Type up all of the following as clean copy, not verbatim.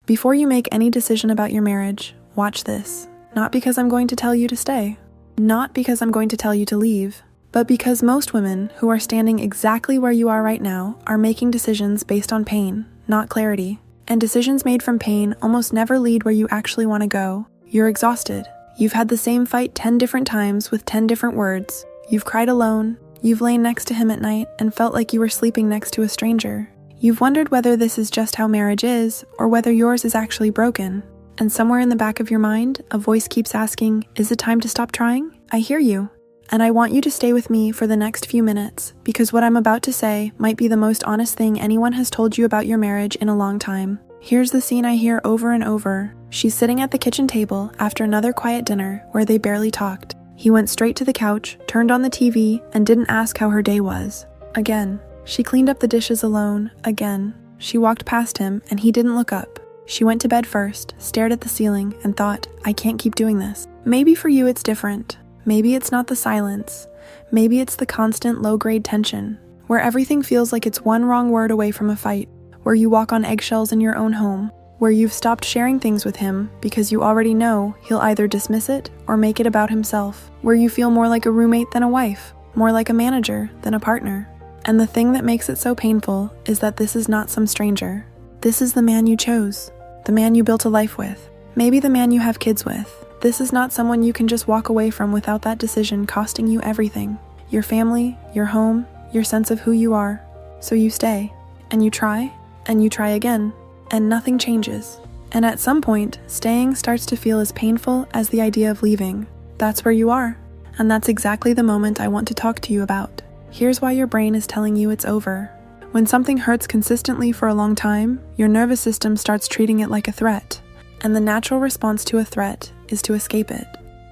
Before you make any decision about your marriage, watch this. Not because I'm going to tell you to stay. Not because I'm going to tell you to leave. But because most women who are standing exactly where you are right now are making decisions based on pain, not clarity. And decisions made from pain almost never lead where you actually want to go. You're exhausted. You've had the same fight 10 different times with 10 different words. You've cried alone. You've lain next to him at night and felt like you were sleeping next to a stranger. You've wondered whether this is just how marriage is or whether yours is actually broken. And somewhere in the back of your mind, a voice keeps asking, is it time to stop trying? I hear you. And I want you to stay with me for the next few minutes, because what I'm about to say might be the most honest thing anyone has told you about your marriage in a long time. Here's the scene I hear over and over. She's sitting at the kitchen table after another quiet dinner where they barely talked. He went straight to the couch, turned on the TV, and didn't ask how her day was. Again. She cleaned up the dishes alone. Again. She walked past him, and he didn't look up. She went to bed first, stared at the ceiling, and thought, I can't keep doing this. Maybe for you it's different. Maybe it's not the silence. Maybe it's the constant low-grade tension, where everything feels like it's one wrong word away from a fight, where you walk on eggshells in your own home, where you've stopped sharing things with him because you already know he'll either dismiss it or make it about himself, where you feel more like a roommate than a wife, more like a manager than a partner. And the thing that makes it so painful is that this is not some stranger. This is the man you chose, the man you built a life with, maybe the man you have kids with. This is not someone you can just walk away from without that decision costing you everything. Your family, your home, your sense of who you are. So you stay, and you try again, and nothing changes. And at some point, staying starts to feel as painful as the idea of leaving. That's where you are, and that's exactly the moment I want to talk to you about. Here's why your brain is telling you it's over. When something hurts consistently for a long time, your nervous system starts treating it like a threat. And the natural response to a threat is to escape it.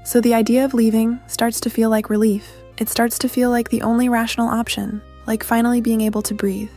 So the idea of leaving starts to feel like relief. It starts to feel like the only rational option, like finally being able to breathe.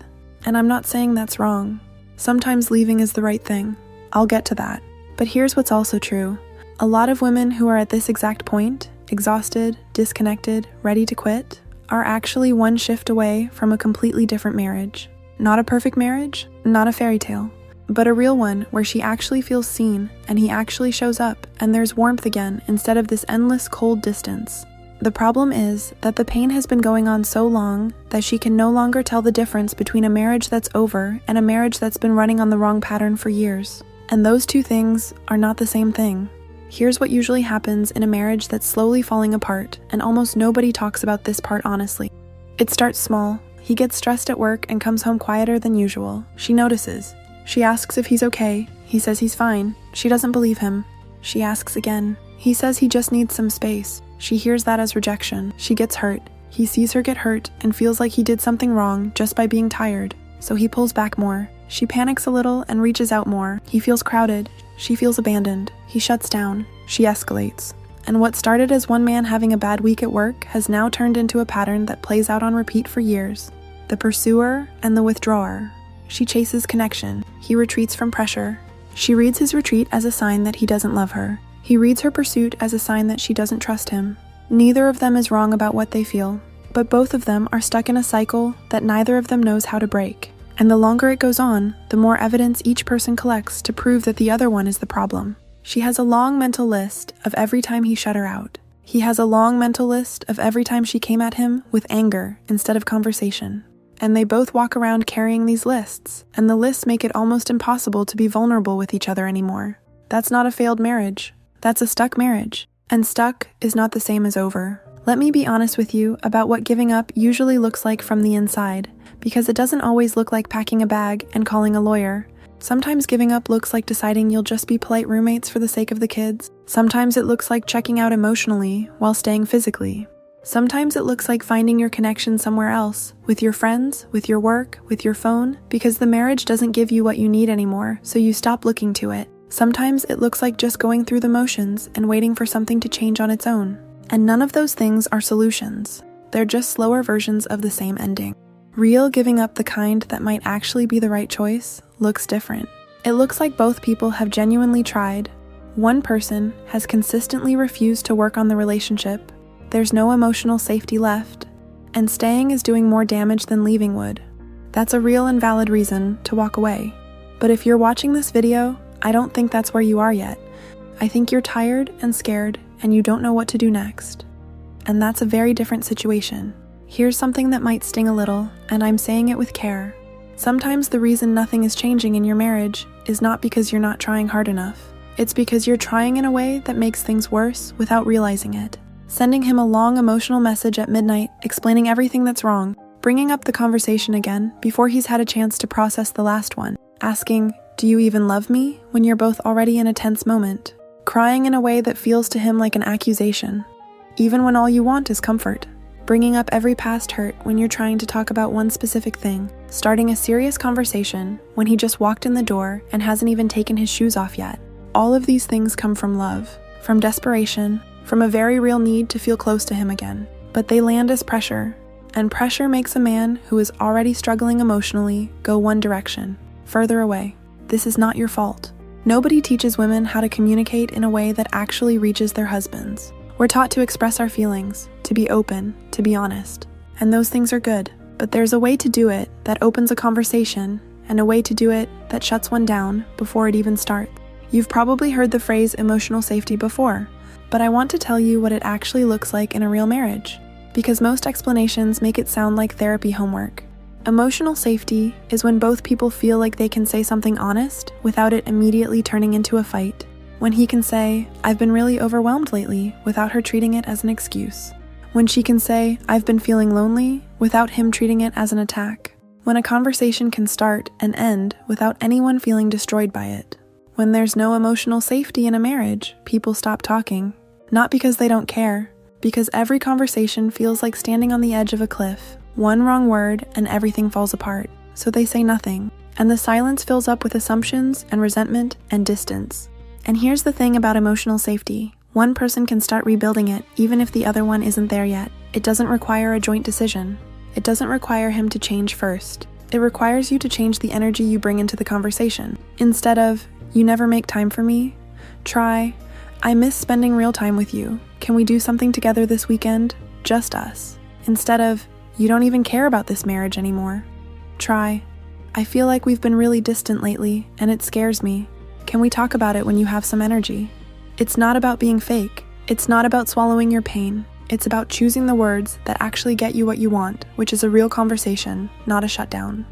And I'm not saying that's wrong. Sometimes leaving is the right thing. I'll get to that. But here's what's also true. A lot of women who are at this exact point, exhausted, disconnected, ready to quit, are actually one shift away from a completely different marriage. Not a perfect marriage, not a fairy tale, but a real one where she actually feels seen and he actually shows up and there's warmth again instead of this endless cold distance. The problem is that the pain has been going on so long that she can no longer tell the difference between a marriage that's over and a marriage that's been running on the wrong pattern for years. And those two things are not the same thing. Here's what usually happens in a marriage that's slowly falling apart, and almost nobody talks about this part honestly. It starts small. He gets stressed at work and comes home quieter than usual. She notices. She asks if he's okay. He says he's fine. She doesn't believe him. She asks again. He says he just needs some space. She hears that as rejection. She gets hurt. He sees her get hurt and feels like he did something wrong just by being tired. So he pulls back more. She panics a little and reaches out more. He feels crowded. She feels abandoned. He shuts down. She escalates. And what started as one man having a bad week at work has now turned into a pattern that plays out on repeat for years. The pursuer and the withdrawer. She chases connection. He retreats from pressure. She reads his retreat as a sign that he doesn't love her. He reads her pursuit as a sign that she doesn't trust him. Neither of them is wrong about what they feel, but both of them are stuck in a cycle that neither of them knows how to break. And the longer it goes on, the more evidence each person collects to prove that the other one is the problem. She has a long mental list of every time he shut her out. He has a long mental list of every time she came at him with anger instead of conversation. And they both walk around carrying these lists, and the lists make it almost impossible to be vulnerable with each other anymore. That's not a failed marriage. That's a stuck marriage. And stuck is not the same as over. Let me be honest with you about what giving up usually looks like from the inside, because it doesn't always look like packing a bag and calling a lawyer. Sometimes giving up looks like deciding you'll just be polite roommates for the sake of the kids. Sometimes it looks like checking out emotionally while staying physically. Sometimes it looks like finding your connection somewhere else, with your friends, with your work, with your phone, because the marriage doesn't give you what you need anymore, so you stop looking to it. Sometimes it looks like just going through the motions and waiting for something to change on its own. And none of those things are solutions. They're just slower versions of the same ending. Real giving up, the kind that might actually be the right choice, looks different. It looks like both people have genuinely tried. One person has consistently refused to work on the relationship. There's no emotional safety left, and staying is doing more damage than leaving would. That's a real and valid reason to walk away. But if you're watching this video, I don't think that's where you are yet. I think you're tired and scared and you don't know what to do next. And that's a very different situation. Here's something that might sting a little, and I'm saying it with care. Sometimes the reason nothing is changing in your marriage is not because you're not trying hard enough. It's because you're trying in a way that makes things worse without realizing it. Sending him a long emotional message at midnight explaining everything that's wrong, bringing up the conversation again before he's had a chance to process the last one, asking, "Do you even love me?" when you're both already in a tense moment, crying in a way that feels to him like an accusation, even when all you want is comfort, bringing up every past hurt when you're trying to talk about one specific thing, starting a serious conversation when he just walked in the door and hasn't even taken his shoes off yet. All of these things come from love, from desperation, from a very real need to feel close to him again. But they land as pressure, and pressure makes a man who is already struggling emotionally go one direction, further away. This is not your fault. Nobody teaches women how to communicate in a way that actually reaches their husbands. We're taught to express our feelings, to be open, to be honest. And those things are good, but there's a way to do it that opens a conversation, and a way to do it that shuts one down before it even starts. You've probably heard the phrase emotional safety before, but I want to tell you what it actually looks like in a real marriage, because most explanations make it sound like therapy homework. Emotional safety is when both people feel like they can say something honest without it immediately turning into a fight. When he can say, "I've been really overwhelmed lately," without her treating it as an excuse. When she can say, "I've been feeling lonely," without him treating it as an attack. When a conversation can start and end without anyone feeling destroyed by it. When there's no emotional safety in a marriage, people stop talking. Not because they don't care, because every conversation feels like standing on the edge of a cliff. One wrong word and everything falls apart, so they say nothing. And the silence fills up with assumptions and resentment and distance. And here's the thing about emotional safety. One person can start rebuilding it even if the other one isn't there yet. It doesn't require a joint decision. It doesn't require him to change first. It requires you to change the energy you bring into the conversation. Instead of, "You never make time for me," try, "I miss spending real time with you. Can we do something together this weekend? Just us." Instead of, "You don't even care about this marriage anymore," try, "I feel like we've been really distant lately, and it scares me. Can we talk about it when you have some energy?" It's not about being fake. It's not about swallowing your pain. It's about choosing the words that actually get you what you want, which is a real conversation, not a shutdown.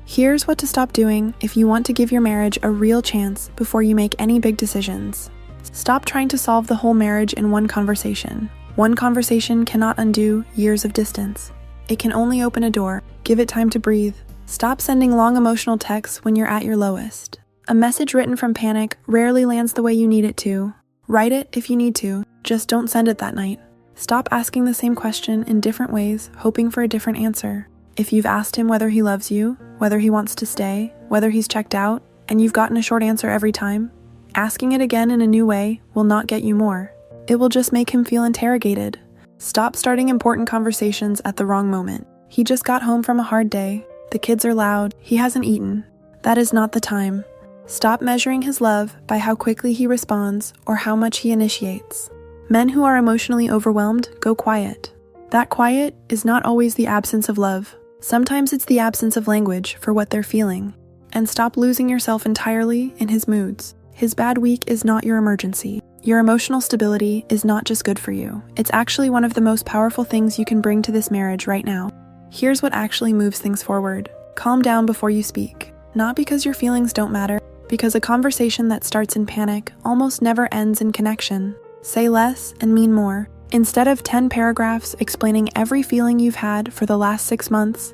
Here's what to stop doing if you want to give your marriage a real chance before you make any big decisions. Stop trying to solve the whole marriage in one conversation. One conversation cannot undo years of distance. It can only open a door. Give it time to breathe. Stop sending long emotional texts when you're at your lowest. A message written from panic rarely lands the way you need it to. Write it if you need to, just don't send it that night. Stop asking the same question in different ways, hoping for a different answer. If you've asked him whether he loves you, whether he wants to stay, whether he's checked out, and you've gotten a short answer every time, asking it again in a new way will not get you more. It will just make him feel interrogated. Stop starting important conversations at the wrong moment. He just got home from a hard day. The kids are loud. He hasn't eaten. That is not the time. Stop measuring his love by how quickly he responds or how much he initiates. Men who are emotionally overwhelmed go quiet. That quiet is not always the absence of love. Sometimes it's the absence of language for what they're feeling. And stop losing yourself entirely in his moods. His bad week is not your emergency. Your emotional stability is not just good for you. It's actually one of the most powerful things you can bring to this marriage right now. Here's what actually moves things forward. Calm down before you speak. Not because your feelings don't matter, because a conversation that starts in panic almost never ends in connection. Say less and mean more. Instead of 10 paragraphs explaining every feeling you've had for the last 6 months,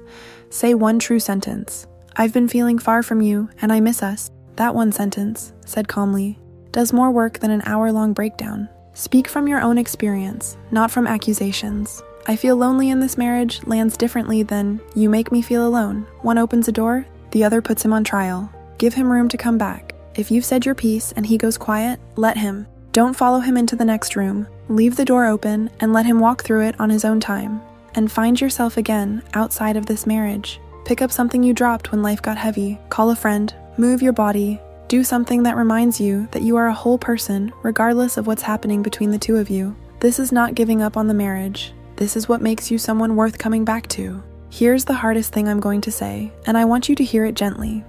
say one true sentence. "I've been feeling far from you, and I miss us." That one sentence, said calmly, does more work than an hour-long breakdown. Speak from your own experience, not from accusations. "I feel lonely in this marriage" lands differently than "you make me feel alone." One opens a door, the other puts him on trial. Give him room to come back. If you've said your piece and he goes quiet, let him. Don't follow him into the next room. Leave the door open and let him walk through it on his own time. And find yourself again outside of this marriage. Pick up something you dropped when life got heavy. Call a friend. Move your body. Do something that reminds you that you are a whole person regardless of what's happening between the two of you. This is not giving up on the marriage. This is what makes you someone worth coming back to. Here's the hardest thing I'm going to say, and I want you to hear it gently.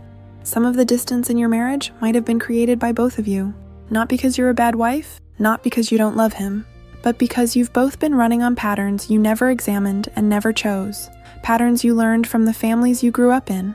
Some of the distance in your marriage might have been created by both of you. Not because you're a bad wife, not because you don't love him, but because you've both been running on patterns you never examined and never chose. Patterns you learned from the families you grew up in,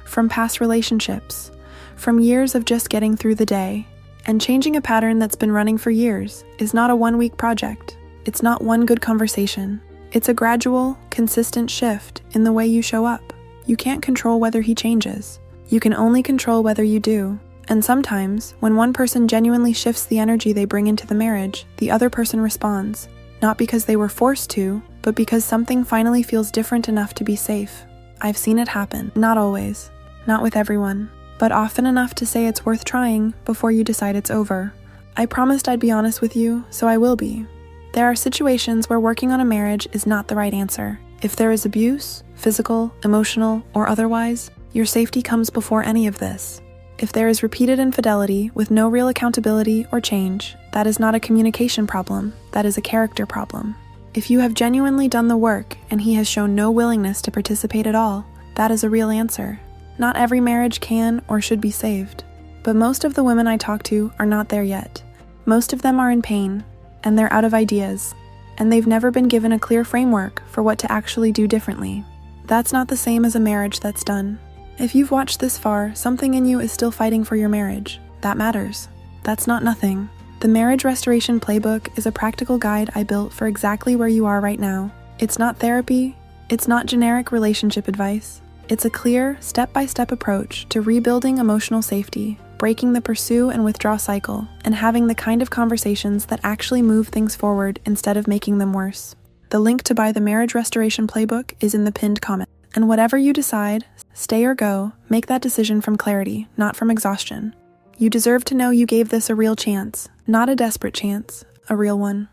from past relationships, from years of just getting through the day. And changing a pattern that's been running for years is not a one-week project. It's not one good conversation. It's a gradual, consistent shift in the way you show up. You can't control whether he changes. You can only control whether you do. And sometimes, when one person genuinely shifts the energy they bring into the marriage, the other person responds. Not because they were forced to, but because something finally feels different enough to be safe. I've seen it happen. Not always. Not with everyone. But often enough to say it's worth trying before you decide it's over. I promised I'd be honest with you, so I will be. There are situations where working on a marriage is not the right answer. If there is abuse, physical, emotional, or otherwise, your safety comes before any of this. If there is repeated infidelity with no real accountability or change, that is not a communication problem, that is a character problem. If you have genuinely done the work and he has shown no willingness to participate at all, that is a real answer. Not every marriage can or should be saved, but most of the women I talk to are not there yet. Most of them are in pain, and they're out of ideas, and they've never been given a clear framework for what to actually do differently. That's not the same as a marriage that's done. If you've watched this far, something in you is still fighting for your marriage. That matters. That's not nothing. The Marriage Restoration Playbook is a practical guide I built for exactly where you are right now. It's not therapy. It's not generic relationship advice. It's a clear, step-by-step approach to rebuilding emotional safety, breaking the pursue and withdraw cycle, and having the kind of conversations that actually move things forward instead of making them worse. The link to buy the Marriage Restoration Playbook is in the pinned comment. And whatever you decide, stay or go, make that decision from clarity, not from exhaustion. You deserve to know you gave this a real chance, not a desperate chance, a real one.